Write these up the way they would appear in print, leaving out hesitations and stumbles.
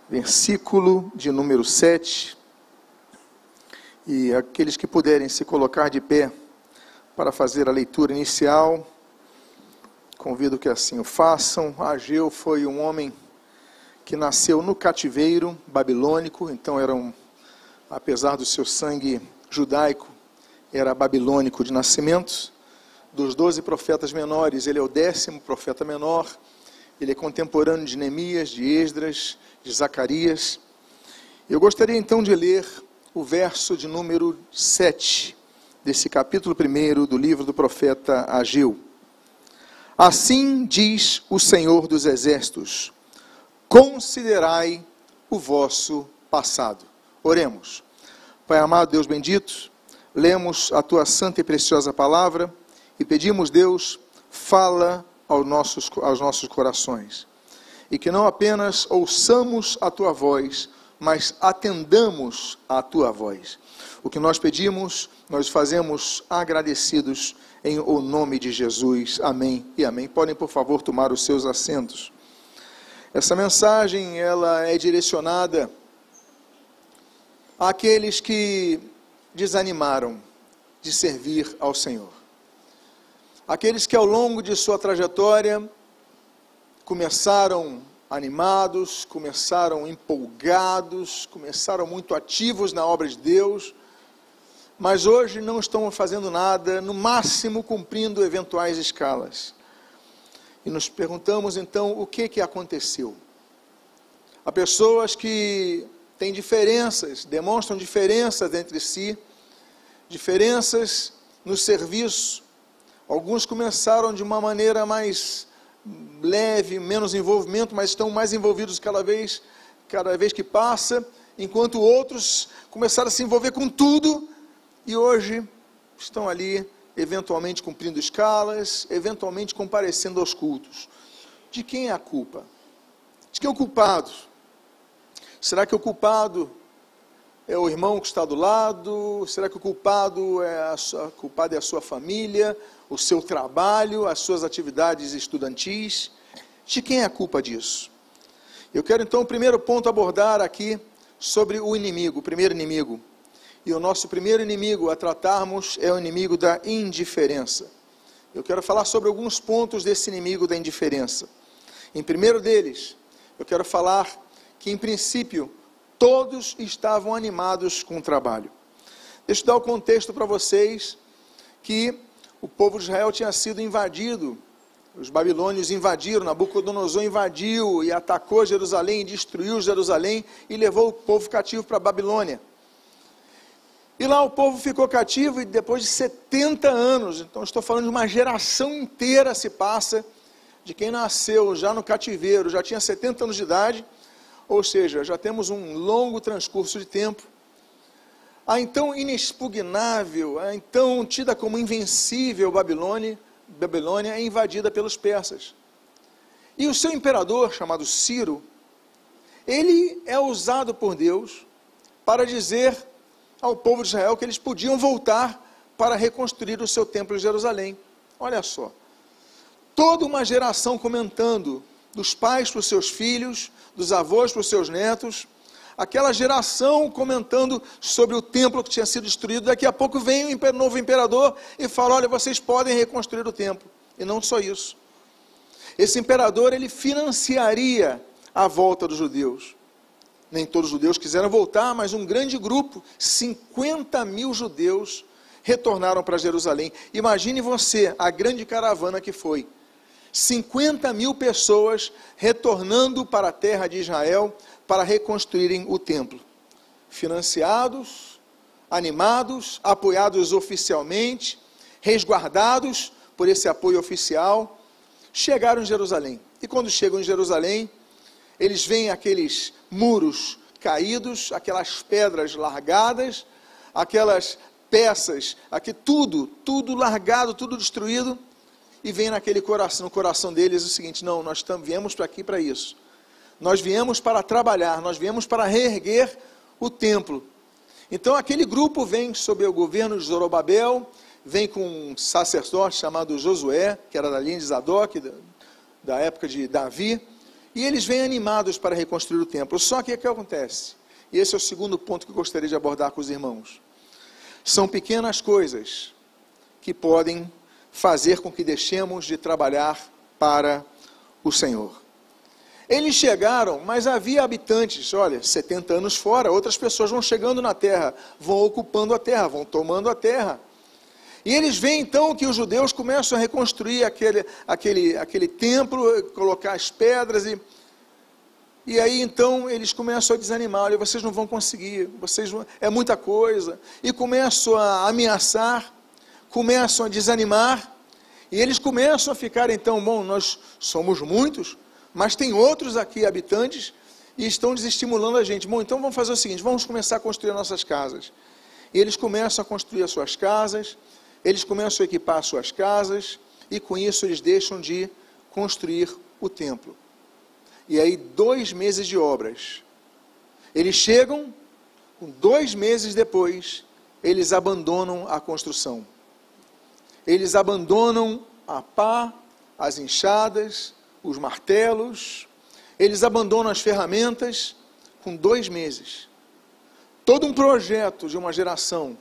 versículo de número 7. E aqueles que puderem se colocar de pé para fazer a leitura inicial, convido que assim o façam. Ageu foi um homem que nasceu no cativeiro babilônico, então apesar do seu sangue judaico, era babilônico de nascimento. Dos 12 profetas menores, ele é o 10º profeta menor. Ele é contemporâneo de Neemias, de Esdras, de Zacarias. Eu gostaria então de ler o verso de número 7, desse capítulo 1 do livro do profeta Ageu. Assim diz o Senhor dos Exércitos: considerai o vosso passado. Oremos. Pai amado, Deus bendito, lemos a tua santa e preciosa palavra e pedimos, Deus, fala aos nossos corações. E que não apenas ouçamos a tua voz, mas atendamos a tua voz. O que nós pedimos, nós fazemos agradecidos em o nome de Jesus. Amém e amém. Podem, por favor, tomar os seus assentos. Essa mensagem, ela é direcionada àqueles que desanimaram de servir ao Senhor. Aqueles que ao longo de sua trajetória começaram animados, começaram empolgados, começaram muito ativos na obra de Deus, mas hoje não estão fazendo nada, no máximo cumprindo eventuais escalas. E nos perguntamos então o que aconteceu. Há pessoas que têm diferenças, demonstram diferenças entre si, diferenças no serviço. Alguns começaram de uma maneira mais leve, menos envolvimento, mas estão mais envolvidos cada vez que passa, enquanto outros começaram a se envolver com tudo e hoje estão ali, eventualmente cumprindo escalas, eventualmente comparecendo aos cultos. De quem é a culpa? De quem é o culpado? Será que o culpado é o irmão que está do lado? Será que o culpado é a sua família, o seu trabalho, as suas atividades estudantis? De quem é a culpa disso? Eu quero então, o primeiro ponto, abordar aqui sobre o inimigo, o primeiro inimigo. E o nosso primeiro inimigo a tratarmos é o inimigo da indiferença. Eu quero falar sobre alguns pontos desse inimigo da indiferença. Em primeiro deles, eu quero falar que, em princípio, todos estavam animados com o trabalho. Deixa eu dar o contexto para vocês, que o povo de Israel tinha sido invadido, os babilônios invadiram, Nabucodonosor invadiu e atacou Jerusalém, destruiu Jerusalém e levou o povo cativo para a Babilônia. E lá o povo ficou cativo e depois de 70 anos, então estou falando de uma geração inteira se passa, de quem nasceu já no cativeiro, já tinha 70 anos de idade, ou seja, já temos um longo transcurso de tempo. A então inexpugnável, a então tida como invencível Babilônia é invadida pelos persas. E o seu imperador, chamado Ciro, ele é usado por Deus para dizer ao povo de Israel que eles podiam voltar para reconstruir o seu templo em Jerusalém. Olha só, toda uma geração comentando, dos pais para os seus filhos, dos avós para os seus netos, aquela geração comentando sobre o templo que tinha sido destruído. Daqui a pouco vem o novo imperador e fala: olha, vocês podem reconstruir o templo. E não só isso, esse imperador, ele financiaria a volta dos judeus. Nem todos os judeus quiseram voltar, mas um grande grupo, 50 mil judeus, retornaram para Jerusalém. Imagine você, a grande caravana que foi, 50 mil pessoas retornando para a terra de Israel para reconstruírem o templo. Financiados, animados, apoiados oficialmente, resguardados por esse apoio oficial, chegaram em Jerusalém. E quando chegam em Jerusalém, eles veem aqueles muros caídos, aquelas pedras largadas, aquelas peças, aqui tudo largado, tudo destruído. E vem no coração deles o seguinte: não, nós viemos para aqui para isso. Nós viemos para trabalhar, nós viemos para reerguer o templo. Então aquele grupo vem sob o governo de Zorobabel, vem com um sacerdote chamado Josué, que era da linha de Zadok, da época de Davi, E eles vêm animados para reconstruir o templo. Só que o que acontece? E esse é o segundo ponto que eu gostaria de abordar com os irmãos. São pequenas coisas que podem fazer com que deixemos de trabalhar para o Senhor. Eles chegaram, mas havia habitantes, olha, 70 anos fora, outras pessoas vão chegando na terra, vão ocupando a terra, vão tomando a terra. E eles veem então que os judeus começam a reconstruir aquele templo, colocar as pedras, e aí então eles começam a desanimar, olha, vocês não vão conseguir, é muita coisa, e começam a ameaçar, começam a desanimar, e eles começam a ficar então, bom, nós somos muitos, mas tem outros aqui habitantes, e estão desestimulando a gente, bom, então vamos fazer o seguinte, vamos começar a construir nossas casas. E eles começam a construir as suas casas, eles começam a equipar as suas casas, e com isso eles deixam de construir o templo. E aí 2 meses de obras, eles chegam, com 2 meses depois, eles abandonam a construção. Eles abandonam a pá, as enxadas, os martelos, eles abandonam as ferramentas com 2 meses. Todo um projeto de uma geração,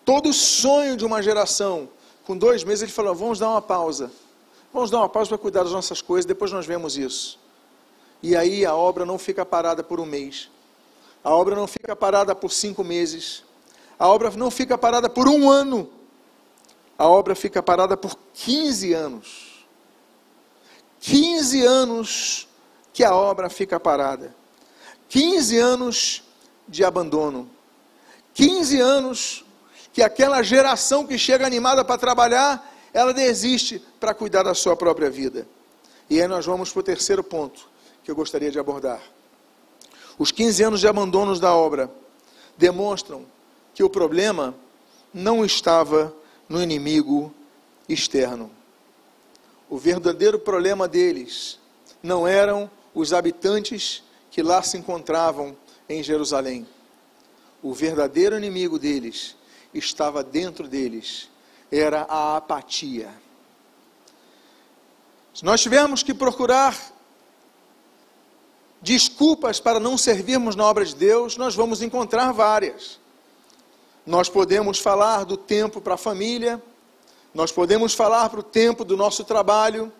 todo sonho de uma geração, com 2 meses ele falou, vamos dar uma pausa para cuidar das nossas coisas, depois nós vemos isso. E aí a obra não fica parada por 1 mês, a obra não fica parada por 5 meses, a obra não fica parada por 1 ano, a obra fica parada por 15 anos. 15 anos que a obra fica parada. 15 anos de abandono. 15 anos que aquela geração que chega animada para trabalhar, ela desiste para cuidar da sua própria vida. E aí nós vamos para o terceiro ponto que eu gostaria de abordar. Os 15 anos de abandono da obra demonstram que o problema não estava no inimigo externo. O verdadeiro problema deles não eram os habitantes que lá se encontravam em Jerusalém. O verdadeiro inimigo deles estava dentro deles, era a apatia. Se nós tivermos que procurar desculpas para não servirmos na obra de Deus, nós vamos encontrar várias. Nós podemos falar do tempo para a família, nós podemos falar para o tempo do nosso trabalho,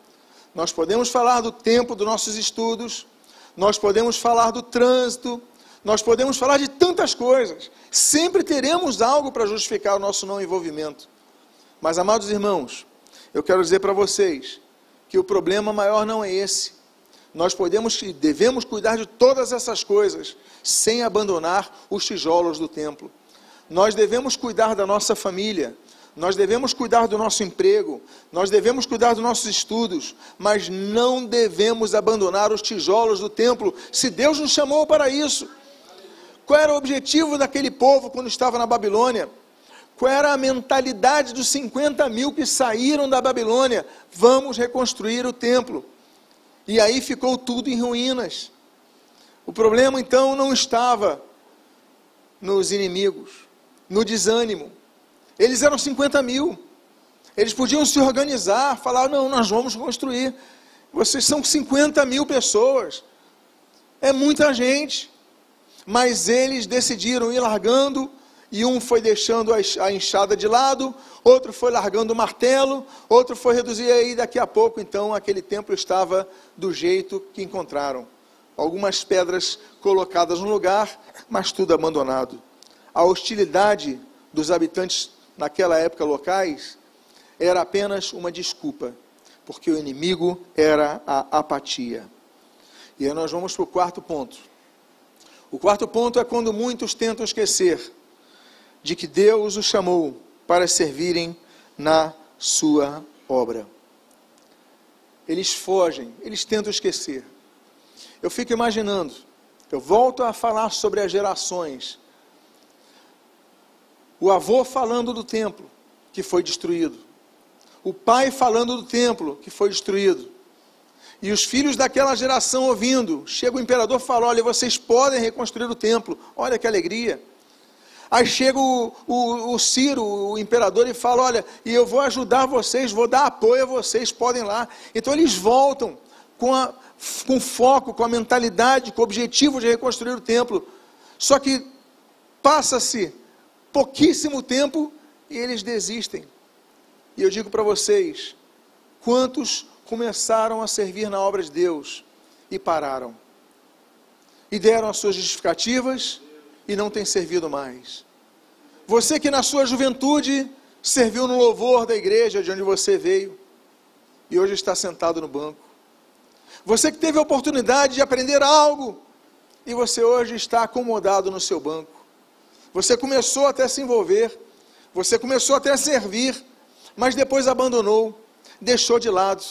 nós podemos falar do tempo dos nossos estudos, nós podemos falar do trânsito, nós podemos falar de tantas coisas. Sempre teremos algo para justificar o nosso não envolvimento. Mas, amados irmãos, eu quero dizer para vocês que o problema maior não é esse. Nós podemos e devemos cuidar de todas essas coisas sem abandonar os tijolos do templo. Nós devemos cuidar da nossa família, nós devemos cuidar do nosso emprego, nós devemos cuidar dos nossos estudos, mas não devemos abandonar os tijolos do templo, se Deus nos chamou para isso. Qual era o objetivo daquele povo quando estava na Babilônia? Qual era a mentalidade dos 50 mil que saíram da Babilônia? Vamos reconstruir o templo. E aí ficou tudo em ruínas. O problema então não estava nos inimigos, no desânimo. Eles eram 50 mil. Eles podiam se organizar, falar, não, nós vamos construir. Vocês são 50 mil pessoas. É muita gente. Mas eles decidiram ir largando, e um foi deixando a enxada de lado, outro foi largando o martelo, outro foi reduzir, e aí daqui a pouco, então, aquele templo estava do jeito que encontraram. Algumas pedras colocadas no lugar, mas tudo abandonado. A hostilidade dos habitantes naquela época locais era apenas uma desculpa, porque o inimigo era a apatia. E aí nós vamos para o quarto ponto. O quarto ponto é quando muitos tentam esquecer de que Deus os chamou para servirem na sua obra. Eles fogem, eles tentam esquecer. Eu fico imaginando, eu volto a falar sobre as gerações. O avô falando do templo que foi destruído. O pai falando do templo que foi destruído. E os filhos daquela geração ouvindo. Chega o imperador e fala, olha, vocês podem reconstruir o templo. Olha que alegria. Aí chega o Ciro, o imperador, e fala, olha, e eu vou ajudar vocês, vou dar apoio a vocês, podem ir lá. Então eles voltam com foco, com a mentalidade, com o objetivo de reconstruir o templo. Só que passa-se pouquíssimo tempo e eles desistem. E eu digo para vocês, quantos começaram a servir na obra de Deus e pararam? E deram as suas justificativas e não têm servido mais. Você que na sua juventude serviu no louvor da igreja de onde você veio e hoje está sentado no banco. Você que teve a oportunidade de aprender algo e você hoje está acomodado no seu banco. Você começou até a se envolver, você começou até a servir, mas depois abandonou, deixou de lado,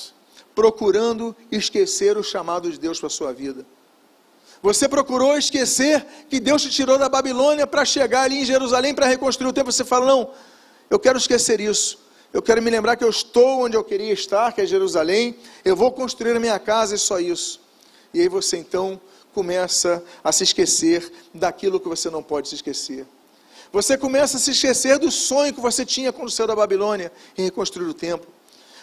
procurando esquecer o chamado de Deus para a sua vida. Você procurou esquecer que Deus te tirou da Babilônia para chegar ali em Jerusalém para reconstruir o templo. Você fala, não, eu quero esquecer isso. Eu quero me lembrar que eu estou onde eu queria estar, que é Jerusalém. Eu vou construir a minha casa e só isso. E aí você então começa a se esquecer daquilo que você não pode se esquecer. Você começa a se esquecer do sonho que você tinha quando saiu da Babilônia em reconstruir o templo.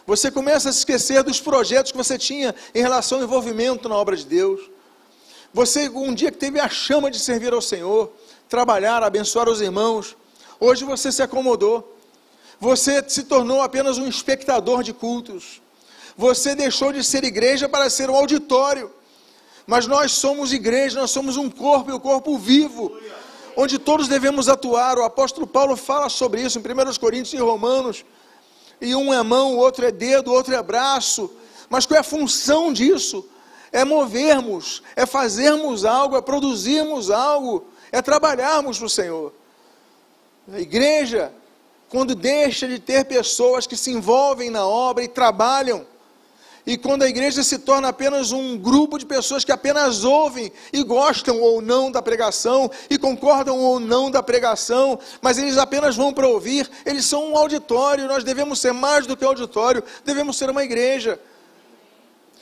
Você começa a se esquecer dos projetos que você tinha em relação ao envolvimento na obra de Deus. Você um dia que teve a chama de servir ao Senhor, trabalhar, abençoar os irmãos, hoje você se acomodou. Você se tornou apenas um espectador de cultos. Você deixou de ser igreja para ser um auditório. Mas nós somos igreja, nós somos um corpo, e o corpo vivo, onde todos devemos atuar. O apóstolo Paulo fala sobre isso em 1 Coríntios e Romanos. E um é mão, o outro é dedo, o outro é braço. Mas qual é a função disso? É movermos, é fazermos algo, é produzirmos algo, é trabalharmos para o Senhor. A igreja, quando deixa de ter pessoas que se envolvem na obra e trabalham, e quando a igreja se torna apenas um grupo de pessoas que apenas ouvem e gostam ou não da pregação, e concordam ou não da pregação, mas eles apenas vão para ouvir, eles são um auditório. Nós devemos ser mais do que auditório, devemos ser uma igreja.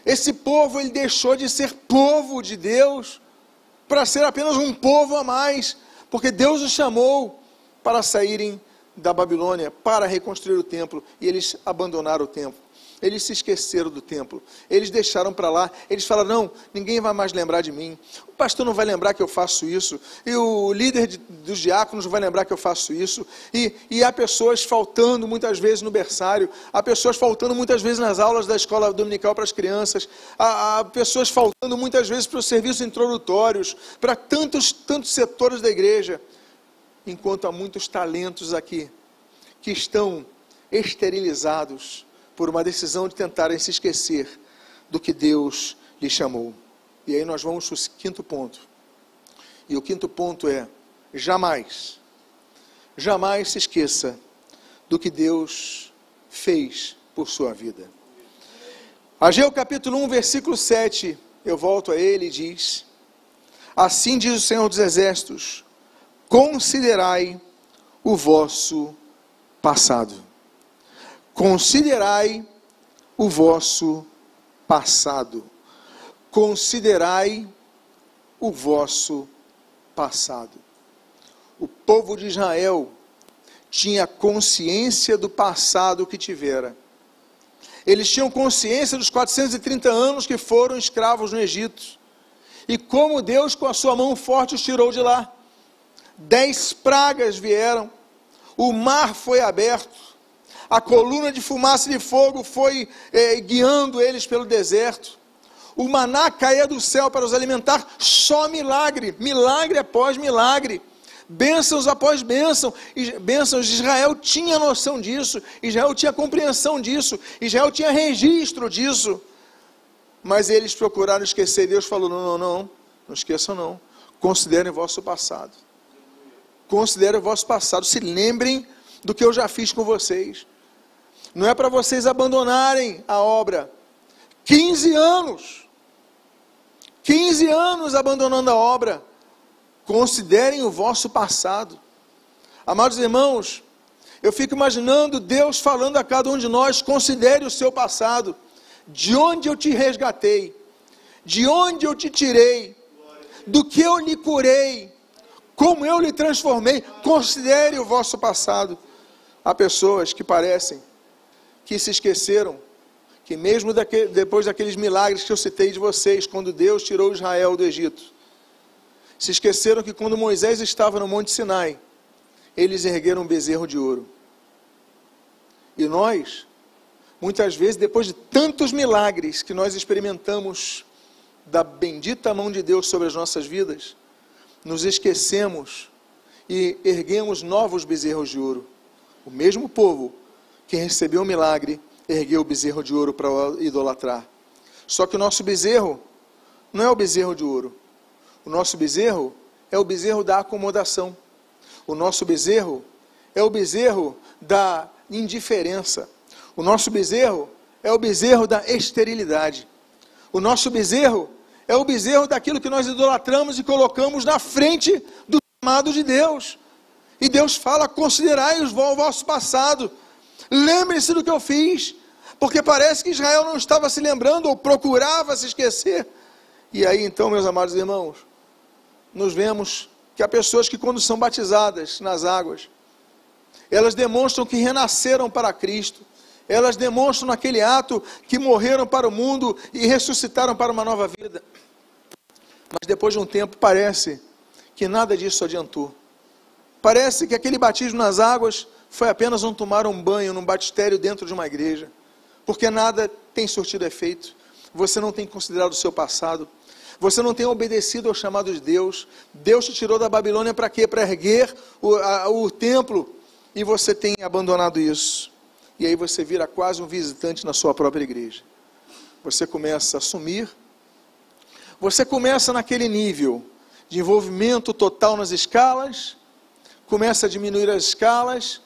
Esse povo, ele deixou de ser povo de Deus, para ser apenas um povo a mais, porque Deus os chamou para saírem da Babilônia, para reconstruir o templo, e eles abandonaram o templo. Eles se esqueceram do templo, eles deixaram para lá, eles falaram, não, ninguém vai mais lembrar de mim, o pastor não vai lembrar que eu faço isso, e o líder dos diáconos não vai lembrar que eu faço isso, e há pessoas faltando muitas vezes no berçário, há pessoas faltando muitas vezes nas aulas da escola dominical para as crianças, há pessoas faltando muitas vezes para os serviços introdutórios, para tantos setores da igreja, enquanto há muitos talentos aqui, que estão esterilizados, por uma decisão de tentarem se esquecer do que Deus lhe chamou. E aí nós vamos para o quinto ponto. E o quinto ponto é, jamais se esqueça do que Deus fez por sua vida. Ageu capítulo 1, versículo 7, eu volto a ele e diz, assim diz o Senhor dos Exércitos, considerai o vosso passado. Considerai o vosso passado. Considerai o vosso passado. O povo de Israel tinha consciência do passado que tivera. Eles tinham consciência dos 430 anos que foram escravos no Egito. E como Deus com a sua mão forte os tirou de lá. 10 pragas vieram. O mar foi aberto. A coluna de fumaça e de fogo foi guiando eles pelo deserto. O maná caía do céu para os alimentar. Só milagre, milagre após milagre. Bênçãos após bênçãos. Israel tinha noção disso. Israel tinha compreensão disso. Israel tinha registro disso. Mas eles procuraram esquecer. Deus falou, não esqueçam não. Considerem o vosso passado. Considerem o vosso passado. Se lembrem do que eu já fiz com vocês. Não é para vocês abandonarem a obra. 15 anos abandonando a obra. Considerem o vosso passado. Amados irmãos, eu fico imaginando Deus falando a cada um de nós, considere o seu passado. De onde eu te resgatei, de onde eu te tirei, do que eu lhe curei, como eu lhe transformei. Considere o vosso passado. Há pessoas que parecem que se esqueceram que que mesmo depois daqueles milagres que eu citei de vocês, quando Deus tirou Israel do Egito, se esqueceram que quando Moisés estava no Monte Sinai, eles ergueram um bezerro de ouro. E nós, muitas vezes, depois de tantos milagres que nós experimentamos da bendita mão de Deus sobre as nossas vidas, nos esquecemos e erguemos novos bezerros de ouro. O mesmo povo que recebeu o milagre, ergueu o bezerro de ouro para idolatrar. Só que o nosso bezerro não é o bezerro de ouro. O nosso bezerro é o bezerro da acomodação. O nosso bezerro é o bezerro da indiferença. O nosso bezerro é o bezerro da esterilidade. O nosso bezerro é o bezerro daquilo que nós idolatramos e colocamos na frente do chamado de Deus. E Deus fala: considerai o vosso passado. Lembre-se do que eu fiz. Porque parece que Israel não estava se lembrando ou procurava se esquecer. E aí então, meus amados irmãos, nos vemos que há pessoas que quando são batizadas nas águas, elas demonstram que renasceram para Cristo. Elas demonstram naquele ato que morreram para o mundo e ressuscitaram para uma nova vida. Mas depois de um tempo parece que nada disso adiantou. Parece que aquele batismo nas águas foi apenas tomar um banho num batistério dentro de uma igreja. Porque nada tem surtido efeito. Você não tem considerado o seu passado. Você não tem obedecido ao chamado de Deus. Deus te tirou da Babilônia para quê? Para erguer o templo. E você tem abandonado isso. E aí você vira quase um visitante na sua própria igreja. Você começa a sumir. Você começa naquele nível de envolvimento total nas escalas. Começa a diminuir as escalas.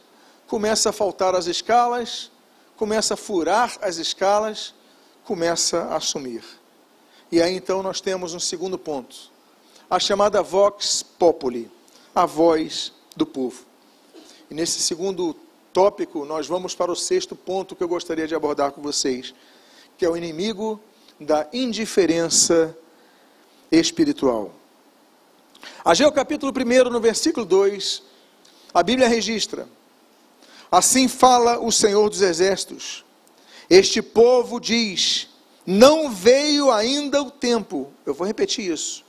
Começa a faltar as escalas. Começa a furar as escalas. Começa a sumir. E aí então nós temos um segundo ponto. A chamada vox populi. A voz do povo. E nesse segundo tópico, nós vamos para o sexto ponto que eu gostaria de abordar com vocês, que é o inimigo da indiferença espiritual. Ageu capítulo 1, no versículo 2, a Bíblia registra: assim fala o Senhor dos Exércitos, este povo diz, não veio ainda o tempo. Eu vou repetir isso.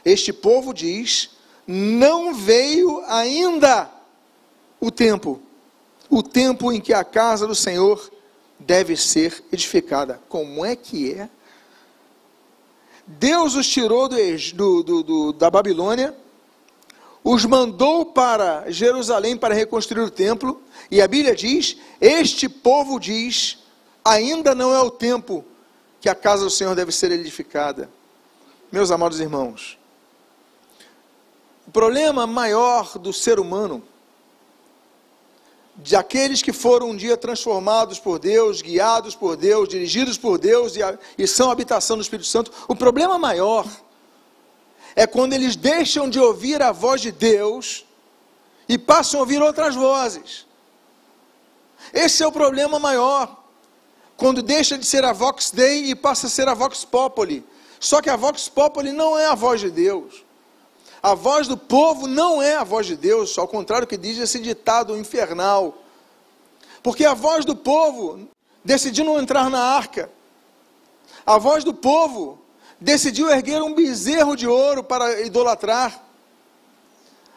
Este povo diz, não veio ainda o tempo em que a casa do Senhor deve ser edificada. Como é que é? Deus os tirou da Babilônia, os mandou para Jerusalém para reconstruir o templo, e a Bíblia diz, este povo diz, ainda não é o tempo que a casa do Senhor deve ser edificada. Meus amados irmãos, o problema maior do ser humano, de aqueles que foram um dia transformados por Deus, guiados por Deus, dirigidos por Deus e são habitação do Espírito Santo, o problema maior é quando eles deixam de ouvir a voz de Deus e passam a ouvir outras vozes. Esse é o problema maior, quando deixa de ser a Vox Dei e passa a ser a Vox Populi. Só que a Vox Populi não é a voz de Deus. A voz do povo não é a voz de Deus, ao contrário do que diz esse ditado infernal. Porque a voz do povo decidiu não entrar na arca. A voz do povo decidiu erguer um bezerro de ouro para idolatrar.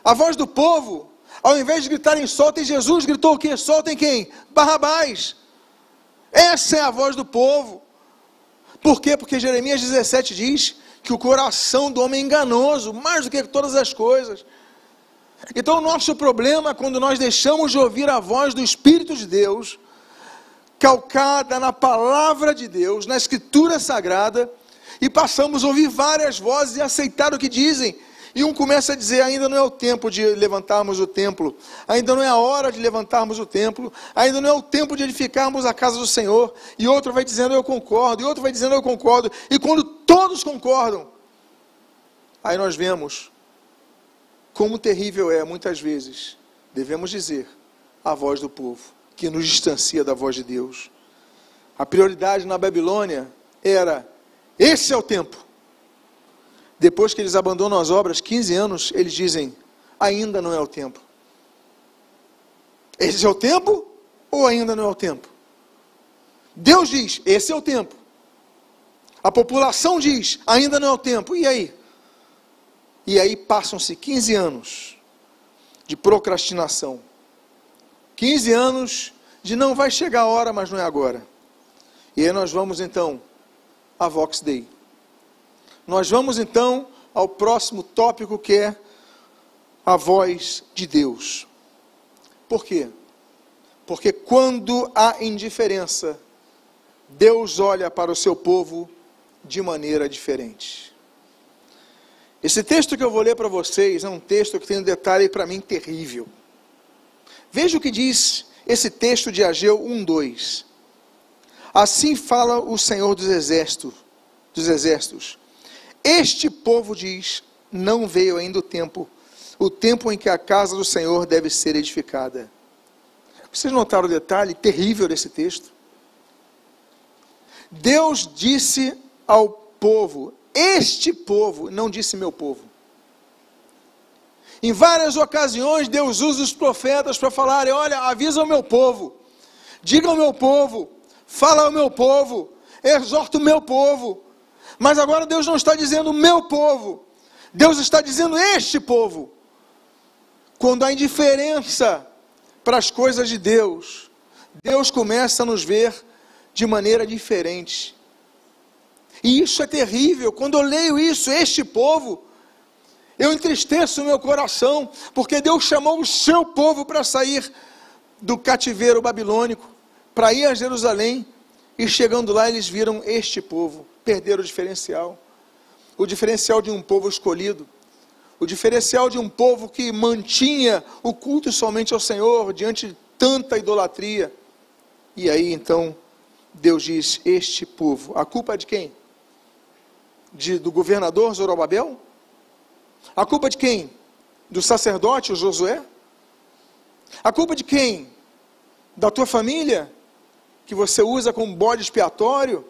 A voz do povo, ao invés de gritarem soltem Jesus, gritou o quê? Soltem quem? Barrabás. Essa é a voz do povo. Por quê? Porque Jeremias 17 diz que o coração do homem é enganoso, mais do que todas as coisas. Então o nosso problema é quando nós deixamos de ouvir a voz do Espírito de Deus, calcada na palavra de Deus, na Escritura Sagrada, e passamos a ouvir várias vozes e aceitar o que dizem. E um começa a dizer, ainda não é o tempo de levantarmos o templo, ainda não é a hora de levantarmos o templo, ainda não é o tempo de edificarmos a casa do Senhor, e outro vai dizendo, eu concordo, e outro vai dizendo, eu concordo, e quando todos concordam, aí nós vemos como terrível é, muitas vezes, devemos dizer, a voz do povo, que nos distancia da voz de Deus. A prioridade na Babilônia era, esse é o tempo. Depois que eles abandonam as obras, 15 anos, eles dizem, ainda não é o tempo. Esse é o tempo ou ainda não é o tempo? Deus diz, esse é o tempo. A população diz, ainda não é o tempo. E aí? E aí passam-se 15 anos de procrastinação. 15 anos de não vai chegar a hora, mas não é agora. E aí nós vamos então a Vox Dei. Nós vamos então ao próximo tópico, que é a voz de Deus. Por quê? Porque quando há indiferença, Deus olha para o seu povo de maneira diferente. Esse texto que eu vou ler para vocês é um texto que tem um detalhe para mim terrível. Veja o que diz esse texto de Ageu 1:2. Assim fala o Senhor dos exércitos. Este povo diz, não veio ainda o tempo em que a casa do Senhor deve ser edificada. Vocês notaram o detalhe terrível desse texto? Deus disse ao povo, este povo, não disse meu povo. Em várias ocasiões Deus usa os profetas para falarem, olha, avisa o meu povo, diga ao meu povo, fala ao meu povo, exorta o meu povo. Mas agora Deus não está dizendo meu povo, Deus está dizendo este povo. Quando há indiferença para as coisas de Deus, Deus começa a nos ver de maneira diferente. E isso é terrível. Quando eu leio isso, este povo, eu entristeço o meu coração, porque Deus chamou o seu povo para sair do cativeiro babilônico, para ir a Jerusalém, e chegando lá eles viram este povo, perderam o diferencial de um povo escolhido, o diferencial de um povo que mantinha o culto somente ao Senhor, diante de tanta idolatria. E aí então, Deus diz, este povo, a culpa é de quem? Do governador Zorobabel? A culpa é de quem? Do sacerdote, o Josué? A culpa é de quem? Da tua família, que você usa como bode expiatório?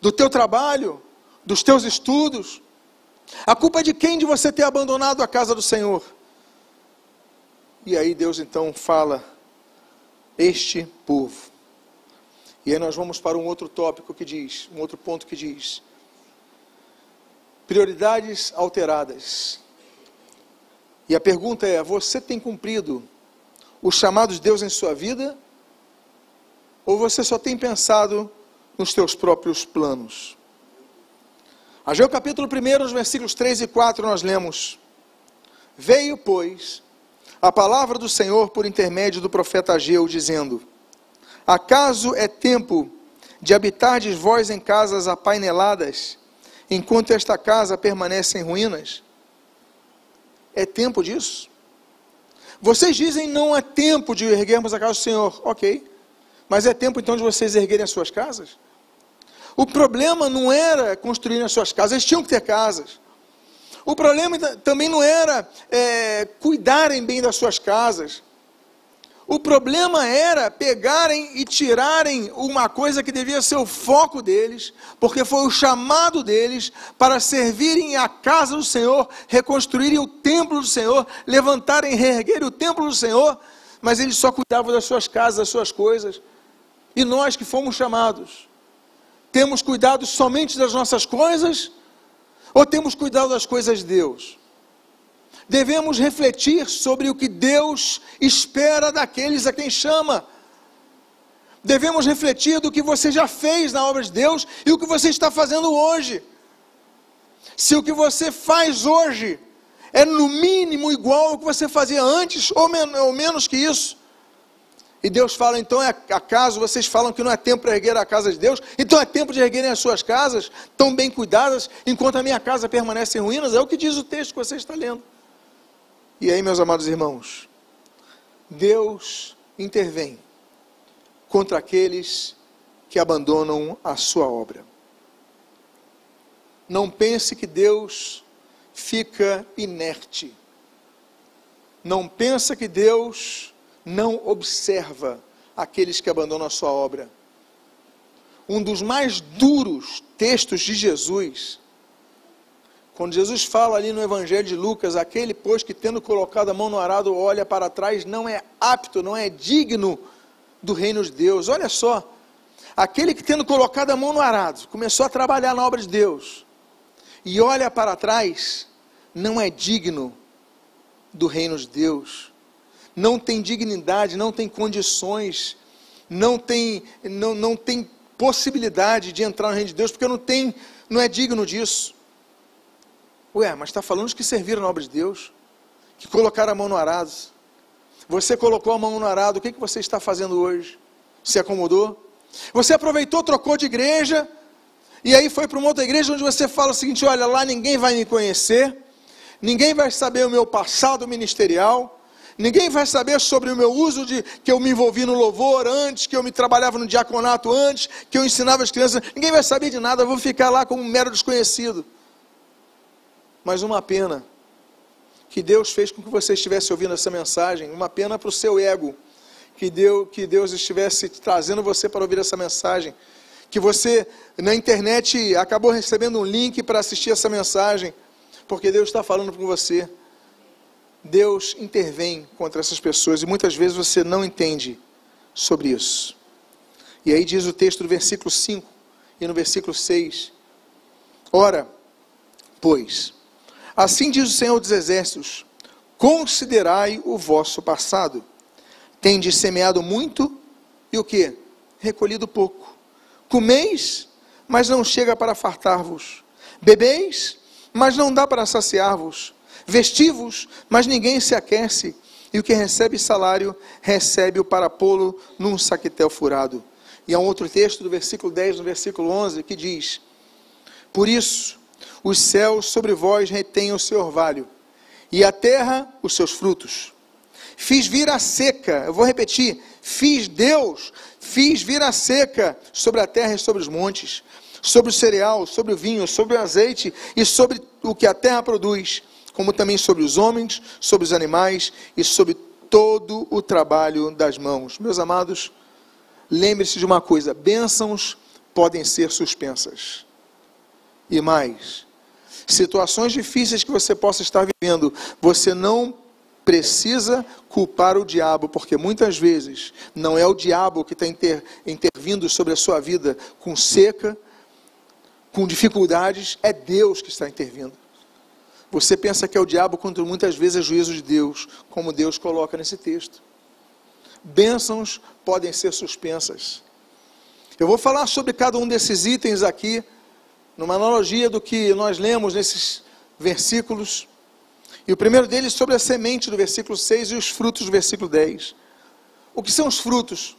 Do teu trabalho? Dos teus estudos? A culpa é de quem de você ter abandonado a casa do Senhor? E aí Deus então fala, este povo. E aí nós vamos para um outro tópico que diz, um outro ponto que diz, prioridades alteradas. E a pergunta é, você tem cumprido o chamado de Deus em sua vida? Ou você só tem pensado nos teus próprios planos? Ageu capítulo 1, nos versículos 3 e 4, nós lemos, veio, pois, a palavra do Senhor por intermédio do profeta Ageu, dizendo, acaso é tempo de habitardes vós em casas apaineladas, enquanto esta casa permanece em ruínas? É tempo disso? Vocês dizem, não é tempo de erguermos a casa do Senhor. Ok, mas é tempo então de vocês erguerem as suas casas? O problema não era construir as suas casas, eles tinham que ter casas. O problema também não era cuidarem bem das suas casas. O problema era pegarem e tirarem uma coisa que devia ser o foco deles, porque foi o chamado deles para servirem a casa do Senhor, reconstruírem o templo do Senhor, levantarem e reerguerem o templo do Senhor, mas eles só cuidavam das suas casas, das suas coisas. E nós que fomos chamados, temos cuidado somente das nossas coisas, ou temos cuidado das coisas de Deus? Devemos refletir sobre o que Deus espera daqueles a quem chama. Devemos refletir do que você já fez na obra de Deus e o que você está fazendo hoje. Se o que você faz hoje é no mínimo igual ao que você fazia antes, ou menos que isso, e Deus fala, então acaso vocês falam que não é tempo para erguer a casa de Deus? Então é tempo de erguerem as suas casas, tão bem cuidadas, enquanto a minha casa permanece em ruínas? É o que diz o texto que você está lendo. E aí, meus amados irmãos, Deus intervém contra aqueles que abandonam a sua obra. Não pense que Deus fica inerte. Não pense que Deus não observa aqueles que abandonam a sua obra. Um dos mais duros textos de Jesus, quando Jesus fala ali no Evangelho de Lucas, aquele, pois, que tendo colocado a mão no arado, olha para trás, não é apto, não é digno do reino de Deus. Olha só, aquele que, tendo colocado a mão no arado, começou a trabalhar na obra de Deus, e olha para trás, não é digno do reino de Deus, não tem dignidade, não tem condições, não tem possibilidade de entrar no reino de Deus, porque não é digno disso. Ué, mas está falando de que serviram na obra de Deus, que colocaram a mão no arado. Você colocou a mão no arado, o que você está fazendo hoje? Se acomodou? Você aproveitou, trocou de igreja, e aí foi para uma outra igreja onde você fala o seguinte: olha, lá ninguém vai me conhecer, ninguém vai saber o meu passado ministerial, ninguém vai saber sobre o meu uso que eu me envolvi no louvor antes, que eu me trabalhava no diaconato antes, que eu ensinava as crianças, ninguém vai saber de nada, eu vou ficar lá como um mero desconhecido. Mas uma pena que Deus fez com que você estivesse ouvindo essa mensagem, uma pena para o seu ego, que Deus estivesse trazendo você para ouvir essa mensagem, que você na internet acabou recebendo um link para assistir essa mensagem, porque Deus está falando com você. Deus intervém contra essas pessoas e muitas vezes você não entende sobre isso. E aí diz o texto do versículo 5 e no versículo 6: ora, pois, assim diz o Senhor dos Exércitos, considerai o vosso passado. Tendes semeado muito, e o quê? Recolhido pouco. Comeis, mas não chega para fartar-vos. Bebeis, mas não dá para saciar-vos. Vestivos, mas ninguém se aquece. E o que recebe salário, recebe-o para pô-lo num saquetel furado. E há um outro texto do versículo 10, no versículo 11, que diz: por isso, os céus sobre vós retêm o seu orvalho, e a terra os seus frutos. Fiz vir a seca, eu vou repetir, fiz vir a seca sobre a terra e sobre os montes, sobre o cereal, sobre o vinho, sobre o azeite e sobre o que a terra produz, como também sobre os homens, sobre os animais e sobre todo o trabalho das mãos. Meus amados, lembre-se de uma coisa: bênçãos podem ser suspensas. E mais, situações difíceis que você possa estar vivendo, você não precisa culpar o diabo, porque muitas vezes não é o diabo que está intervindo sobre a sua vida com seca, com dificuldades, é Deus que está intervindo. Você pensa que é o diabo, quando muitas vezes é juízo de Deus, como Deus coloca nesse texto. Bênçãos podem ser suspensas. Eu vou falar sobre cada um desses itens aqui, numa analogia do que nós lemos nesses versículos. E o primeiro deles sobre a semente do versículo 6 e os frutos do versículo 10. O que são os frutos?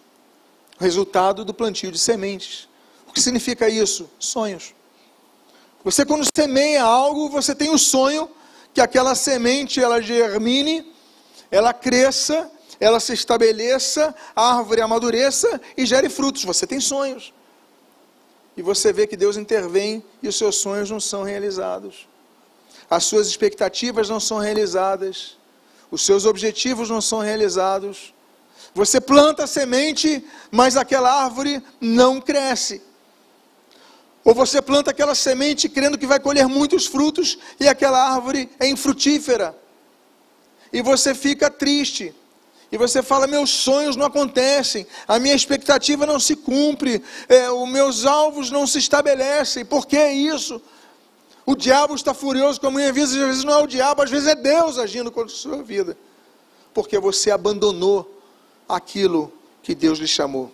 O resultado do plantio de sementes. O que significa isso? Sonhos. Você, quando semeia algo, você tem o sonho que aquela semente ela germine, ela cresça, ela se estabeleça, a árvore amadureça e gere frutos. Você tem sonhos. E você vê que Deus intervém e os seus sonhos não são realizados. As suas expectativas não são realizadas, os seus objetivos não são realizados. Você planta a semente, mas aquela árvore não cresce. Ou você planta aquela semente crendo que vai colher muitos frutos e aquela árvore é infrutífera. E você fica triste. E você fala: meus sonhos não acontecem, a minha expectativa não se cumpre, os meus alvos não se estabelecem. Por que isso? O diabo está furioso com a minha vida. Às vezes não é o diabo, às vezes é Deus agindo contra a sua vida. Porque você abandonou aquilo que Deus lhe chamou.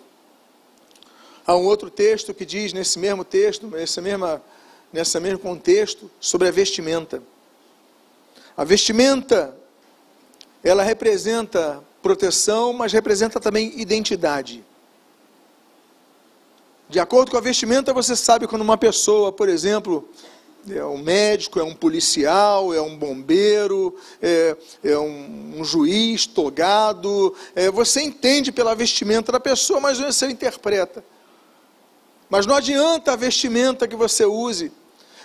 Há um outro texto que diz, nesse mesmo texto, nesse mesmo contexto, sobre a vestimenta. A vestimenta, ela representa proteção, mas representa também identidade. De acordo com a vestimenta, você sabe quando uma pessoa, por exemplo, é um médico, é um policial, é um bombeiro, é um juiz togado. Você entende pela vestimenta da pessoa, mas você interpreta. Mas não adianta a vestimenta que você use,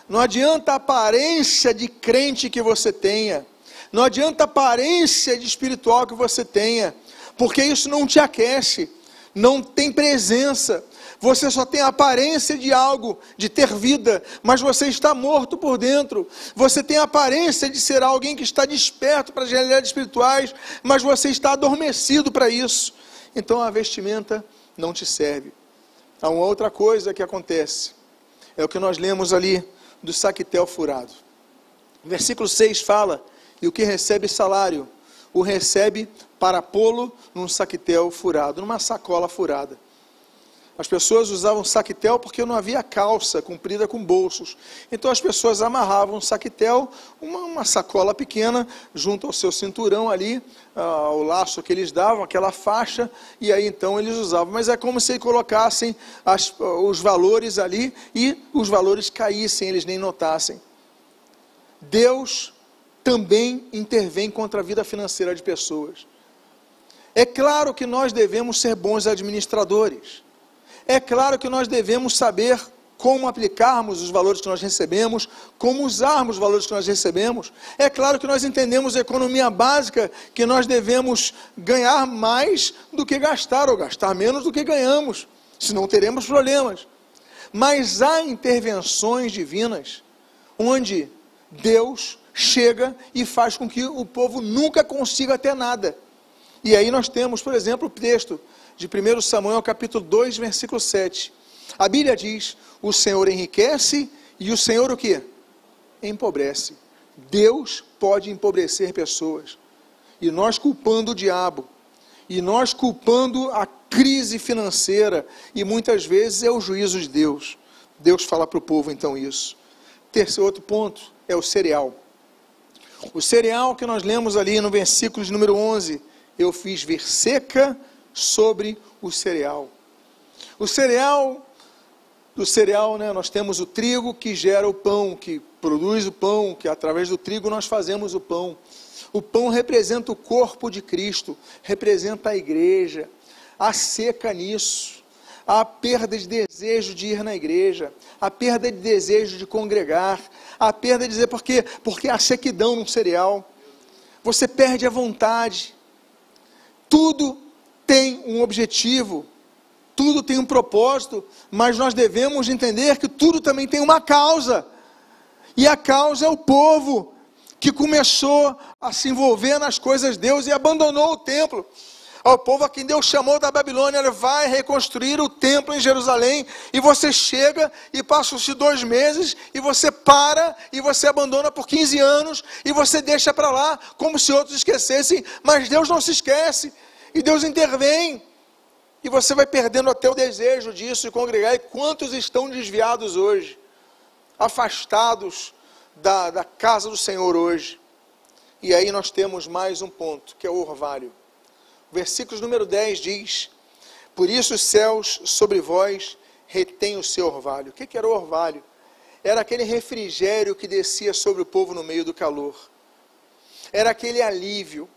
não adianta a aparência de crente que você tenha, não adianta a aparência de espiritual que você tenha, porque isso não te aquece, não tem presença. Você só tem a aparência de algo, de ter vida, mas você está morto por dentro. Você tem a aparência de ser alguém que está desperto para as realidades espirituais, mas você está adormecido para isso. Então a vestimenta não te serve. há uma outra coisa que acontece. É o que nós lemos ali do saquitel furado. O versículo 6 fala, e o que recebe salário, o recebe para pô-lo num saquitel furado, numa sacola furada. As pessoas usavam saquitel porque não havia calça comprida com bolsos. Então as pessoas amarravam um saquitel, uma sacola pequena, junto ao seu cinturão ali, ao laço que eles davam, aquela faixa, e aí então eles usavam. Mas é como se colocassem os valores ali e os valores caíssem, eles nem notassem. Deus também intervém contra a vida financeira de pessoas. É claro que nós devemos ser bons administradores. É claro que nós devemos saber como aplicarmos os valores que nós recebemos, como usarmos os valores que nós recebemos. É claro que nós entendemos a economia básica, que nós devemos ganhar mais do que gastar, ou gastar menos do que ganhamos, senão teremos problemas. Mas há intervenções divinas, onde Deus chega e faz com que o povo nunca consiga ter nada. E aí nós temos, por exemplo, o texto de 1 Samuel, capítulo 2, versículo 7. A Bíblia diz, o Senhor enriquece e o Senhor o quê? Empobrece. Deus pode empobrecer pessoas. E nós culpando o diabo, e nós culpando a crise financeira, e muitas vezes é o juízo de Deus. Deus fala para o povo então isso. Outro ponto é o cereal. O cereal que nós lemos ali no versículo de número 11, eu fiz vir seca sobre o cereal. O cereal, do cereal, né, nós temos o trigo que gera o pão, que produz o pão, que através do trigo nós fazemos o pão. O pão representa o corpo de Cristo, representa a igreja. Há seca nisso, há perda de desejo de ir na igreja, há perda de desejo de congregar, há perda de dizer porque há sequidão no cereal. Você perde a vontade. Tudo tem um objetivo, tudo tem um propósito, mas nós devemos entender que tudo também tem uma causa, e a causa é o povo, que começou a se envolver nas coisas de Deus e abandonou o templo. Ao povo a quem Deus chamou da Babilônia, ele vai reconstruir o templo em Jerusalém, e você chega e passa-se 2 meses, e você para, e você abandona por 15 anos, e você deixa para lá, como se outros esquecessem, mas Deus não se esquece, e Deus intervém, e você vai perdendo até o desejo disso, de congregar. E quantos estão desviados hoje, afastados da casa do Senhor hoje? E aí nós temos mais um ponto, que é o orvalho. Versículo número 10 diz, por isso os céus sobre vós retêm o seu orvalho. O que era o orvalho? Era aquele refrigério que descia sobre o povo no meio do calor. Era aquele alívio.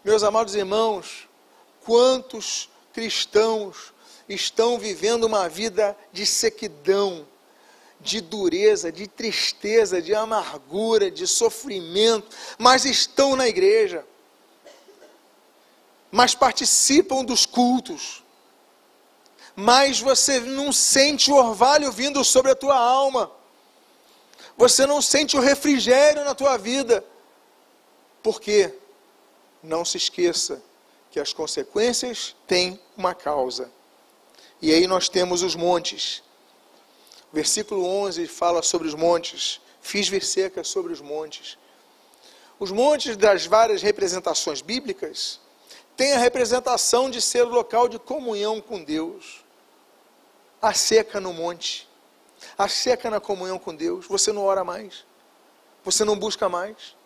Meus amados irmãos, quantos cristãos estão vivendo uma vida de sequidão, de dureza, de tristeza, de amargura, de sofrimento, mas estão na igreja, mas participam dos cultos, mas você não sente o orvalho vindo sobre a tua alma, você não sente o refrigério na tua vida. Por quê? Não se esqueça que as consequências têm uma causa. E aí nós temos os montes. Versículo 11 fala sobre os montes. Fiz vir seca sobre os montes. Os montes, das várias representações bíblicas, têm a representação de ser o local de comunhão com Deus. A seca no monte, a seca na comunhão com Deus. Você não ora mais, você não busca mais.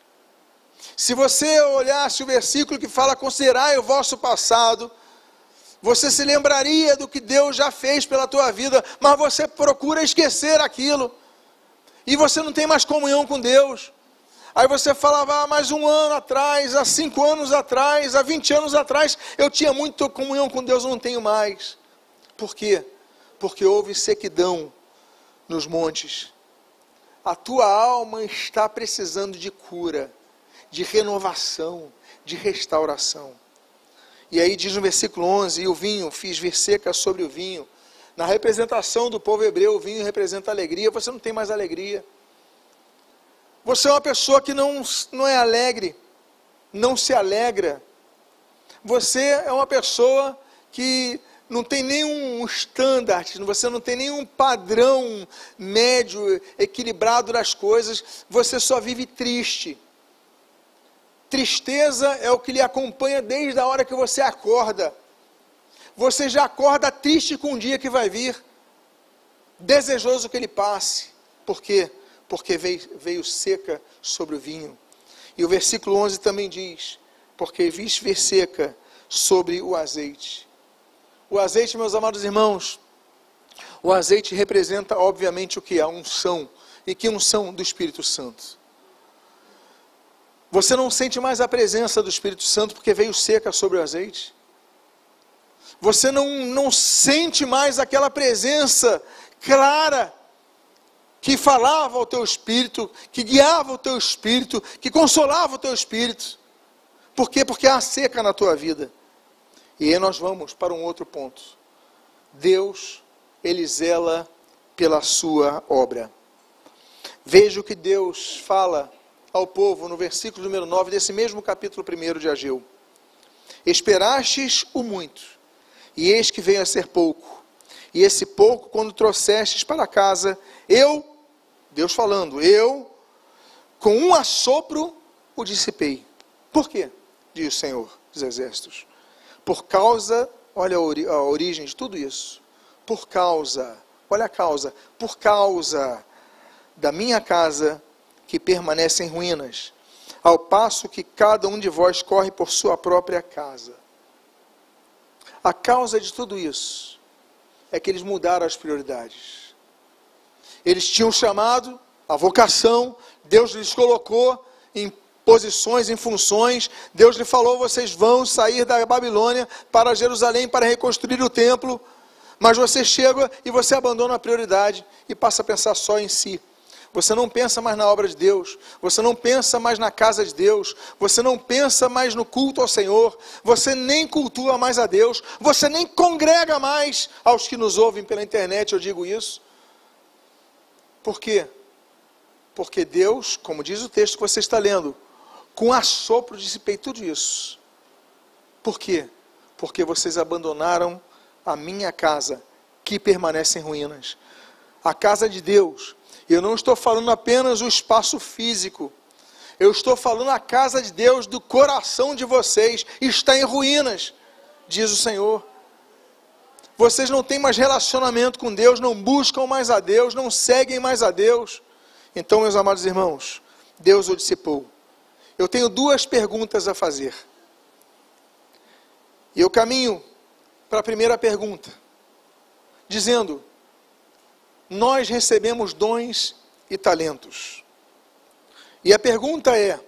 Se você olhasse o versículo que fala, considerai o vosso passado, você se lembraria do que Deus já fez pela tua vida, mas você procura esquecer aquilo, e você não tem mais comunhão com Deus. Aí você falava, mas 1 ano atrás, há 5 anos atrás, há 20 anos atrás, eu tinha muita comunhão com Deus, eu não tenho mais. Por quê? Porque houve sequidão nos montes. A tua alma está precisando de cura, de renovação, de restauração. E aí diz no versículo 11, e o vinho, fiz vir seca sobre o vinho. Na representação do povo hebreu, o vinho representa alegria. Você não tem mais alegria. Você é uma pessoa que não é alegre, não se alegra. Você é uma pessoa que não tem nenhum standard, você não tem nenhum padrão médio, equilibrado das coisas, você só vive triste. Tristeza é o que lhe acompanha desde a hora que você acorda. Você já acorda triste com o dia que vai vir, desejoso que ele passe. Por quê? Porque veio seca sobre o vinho. E o versículo 11 também diz, porque viste ver seca sobre o azeite. O azeite, meus amados irmãos, o azeite representa, obviamente, o que? A unção. E que unção? Do Espírito Santo. Você não sente mais a presença do Espírito Santo porque veio seca sobre o azeite? Você não sente mais aquela presença clara que falava ao teu espírito, que guiava o teu espírito, que consolava o teu espírito. Por quê? Porque há seca na tua vida. E aí nós vamos para um outro ponto. Deus, Ele zela pela sua obra. Veja o que Deus fala ao povo no versículo número 9 desse mesmo capítulo 1 de Ageu. Esperastes o muito, e eis que veio a ser pouco. E esse pouco, quando trouxestes para casa, Deus falando, com um assopro o dissipei. Por quê? Diz o Senhor dos Exércitos. Por causa, olha a origem de tudo isso. Por causa da minha casa que permanece em ruínas, ao passo que cada um de vós corre por sua própria casa. A causa de tudo isso é que eles mudaram as prioridades. Eles tinham chamado, a vocação, Deus lhes colocou em posições, em funções. Deus lhe falou, vocês vão sair da Babilônia para Jerusalém para reconstruir o templo. Mas você chega e você abandona a prioridade e passa a pensar só em si. Você não pensa mais na obra de Deus, você não pensa mais na casa de Deus, você não pensa mais no culto ao Senhor, você nem cultua mais a Deus, você nem congrega mais aos que nos ouvem pela internet, eu digo isso. Por quê? Porque Deus, como diz o texto que você está lendo, com assopro dissipei tudo isso. Por quê? Porque vocês abandonaram a minha casa, que permanece em ruínas. A casa de Deus. Eu não estou falando apenas o espaço físico. Eu estou falando a casa de Deus do coração de vocês. Está em ruínas, diz o Senhor. Vocês não têm mais relacionamento com Deus, não buscam mais a Deus, não seguem mais a Deus. Então, meus amados irmãos, Deus o dissipou. Eu tenho duas perguntas a fazer. E eu caminho para a primeira pergunta, dizendo, nós recebemos dons e talentos. E a pergunta é,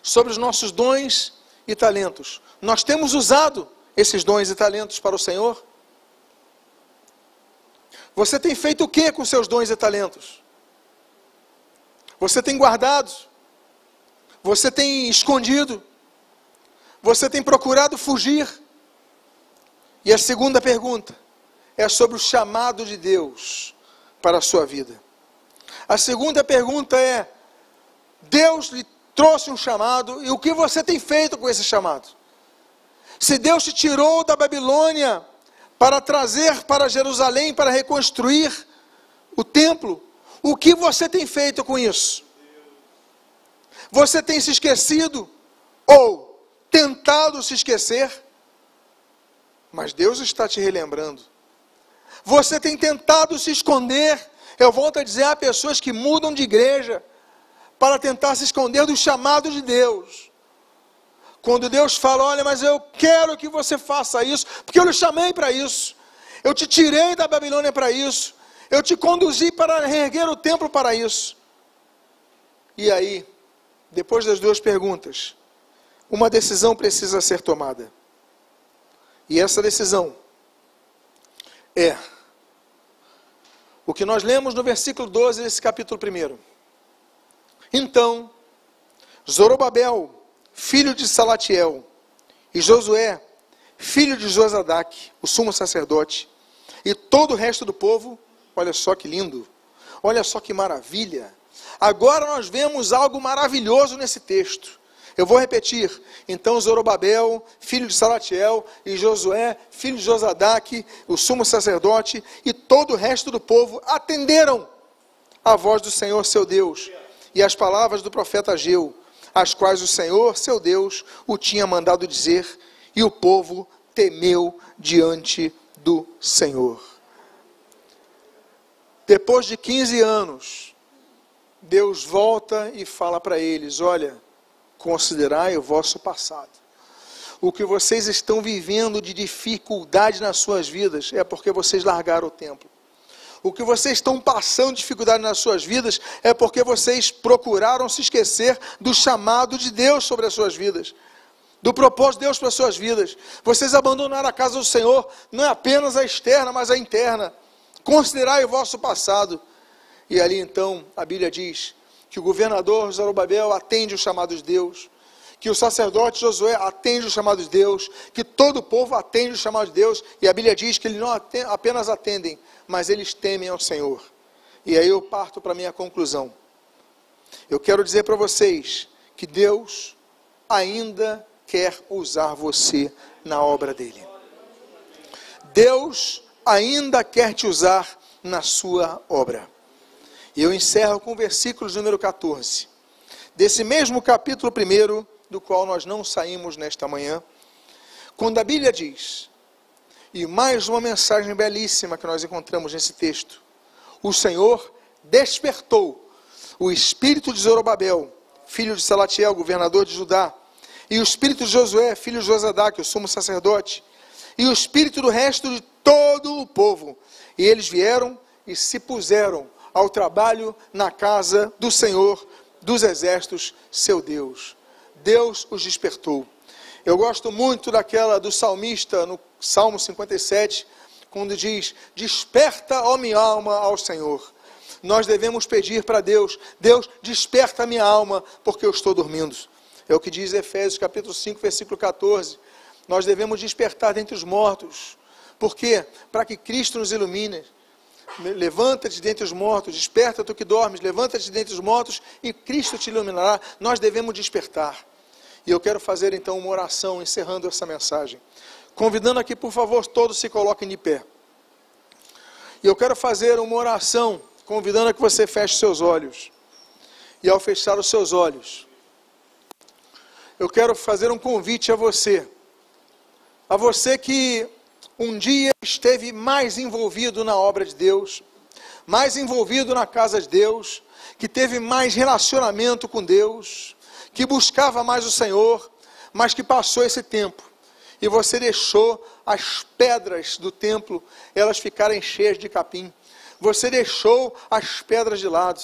sobre os nossos dons e talentos, nós temos usado esses dons e talentos para o Senhor? Você tem feito o que com seus dons e talentos? Você tem guardado? Você tem escondido? Você tem procurado fugir? E a segunda pergunta é sobre o chamado de Deus para a sua vida. A segunda pergunta é, Deus lhe trouxe um chamado, e o que você tem feito com esse chamado? Se Deus te tirou da Babilônia para trazer para Jerusalém, para reconstruir o templo, o que você tem feito com isso? Você tem se esquecido ou tentado se esquecer? Mas Deus está te relembrando. Você tem tentado se esconder. Eu volto a dizer, há pessoas que mudam de igreja para tentar se esconder do chamado de Deus. Quando Deus fala, olha, mas eu quero que você faça isso, porque eu lhe chamei para isso. Eu te tirei da Babilônia para isso. Eu te conduzi para reerguer o templo para isso. E aí, depois das duas perguntas, uma decisão precisa ser tomada. E essa decisão é o que nós lemos no versículo 12 desse capítulo 1. Então, Zorobabel, filho de Salatiel, e Josué, filho de Josadaque, o sumo sacerdote, e todo o resto do povo, olha só que lindo, olha só que maravilha. Agora nós vemos algo maravilhoso nesse texto. Eu vou repetir. Então Zorobabel, filho de Salatiel, e Josué, filho de Josadaque, o sumo sacerdote, e todo o resto do povo atenderam a voz do Senhor seu Deus, e as palavras do profeta Ageu, as quais o Senhor seu Deus o tinha mandado dizer, e o povo temeu diante do Senhor. Depois de 15 anos, Deus volta e fala para eles: olha, considerai o vosso passado. O que vocês estão vivendo de dificuldade nas suas vidas é porque vocês largaram o templo. O que vocês estão passando de dificuldade nas suas vidas é porque vocês procuraram se esquecer do chamado de Deus sobre as suas vidas, do propósito de Deus para as suas vidas. Vocês abandonaram a casa do Senhor, não é apenas a externa, mas a interna. Considerai o vosso passado. E ali então a Bíblia diz que o governador Zorobabel atende o chamado de Deus, que o sacerdote Josué atende o chamado de Deus, que todo o povo atende o chamado de Deus, e a Bíblia diz que eles não apenas atendem, mas eles temem ao Senhor. E aí eu parto para a minha conclusão. Eu quero dizer para vocês que Deus ainda quer usar você na obra dele. Deus ainda quer te usar na sua obra. E eu encerro com o versículo número 14, desse mesmo capítulo 1, do qual nós não saímos nesta manhã, quando a Bíblia diz, e mais uma mensagem belíssima que nós encontramos nesse texto: o Senhor despertou o espírito de Zorobabel, filho de Salatiel, governador de Judá, e o espírito de Josué, filho de Josadaque, o sumo sacerdote, e o espírito do resto de todo o povo. E eles vieram e se puseram ao trabalho na casa do Senhor dos exércitos, seu Deus. Deus os despertou. Eu gosto muito daquela do salmista, no Salmo 57, quando diz: desperta, ó minha alma, ao Senhor. Nós devemos pedir para Deus: Deus, desperta a minha alma, porque eu estou dormindo. É o que diz Efésios capítulo 5, versículo 14. Nós devemos despertar dentre os mortos. Por quê? Para que Cristo nos ilumine. Levanta-te dentre os mortos, desperta tu que dormes, levanta-te dentre os mortos e Cristo te iluminará. Nós devemos despertar. E eu quero fazer então uma oração, encerrando essa mensagem, convidando aqui, por favor, todos se coloquem de pé. E eu quero fazer uma oração, convidando a que você feche seus olhos. E ao fechar os seus olhos, eu quero fazer um convite a você que um dia esteve mais envolvido na obra de Deus, mais envolvido na casa de Deus, que teve mais relacionamento com Deus, que buscava mais o Senhor, mas que passou esse tempo, e você deixou as pedras do templo, elas ficarem cheias de capim, você deixou as pedras de lado,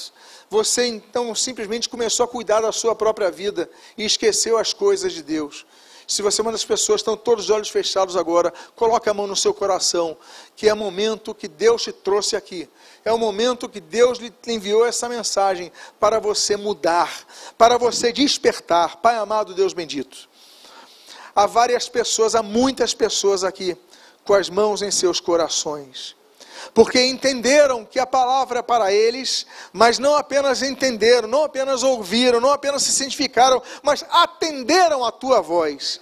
você então simplesmente começou a cuidar da sua própria vida, e esqueceu as coisas de Deus. Se você é uma das pessoas que estão todos os olhos fechados agora, coloque a mão no seu coração, que é o momento que Deus te trouxe aqui. É o momento que Deus lhe enviou essa mensagem para você mudar, para você despertar. Pai amado, Deus bendito. Há várias pessoas, há muitas pessoas aqui, com as mãos em seus corações. Porque entenderam que a palavra é para eles, mas não apenas entenderam, não apenas ouviram, não apenas se santificaram, mas atenderam a tua voz.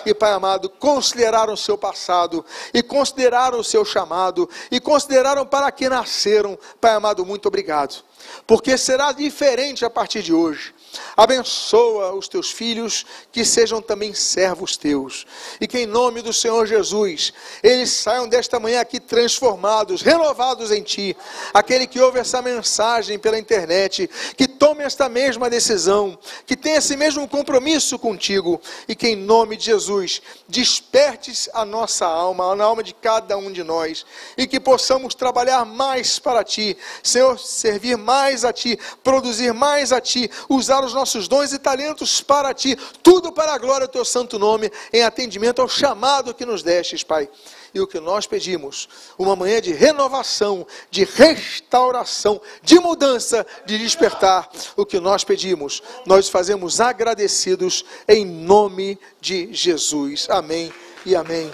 E Pai amado, consideraram o seu passado, e consideraram o seu chamado, e consideraram para que nasceram. Pai amado, muito obrigado, porque será diferente a partir de hoje. Abençoa os teus filhos, que sejam também servos teus, e que em nome do Senhor Jesus, eles saiam desta manhã aqui transformados, renovados em Ti. Aquele que ouve essa mensagem pela internet, que tome esta mesma decisão, que tenha esse mesmo compromisso contigo, e que em nome de Jesus, despertes a nossa alma, a alma de cada um de nós, e que possamos trabalhar mais para Ti, Senhor, servir mais a Ti, produzir mais a Ti, usar os nossos dons e talentos para Ti, tudo para a glória do Teu santo nome, em atendimento ao chamado que nos destes, Pai. E o que nós pedimos, uma manhã de renovação, de restauração, de mudança, de despertar, o que nós pedimos, nós fazemos agradecidos em nome de Jesus. Amém e amém.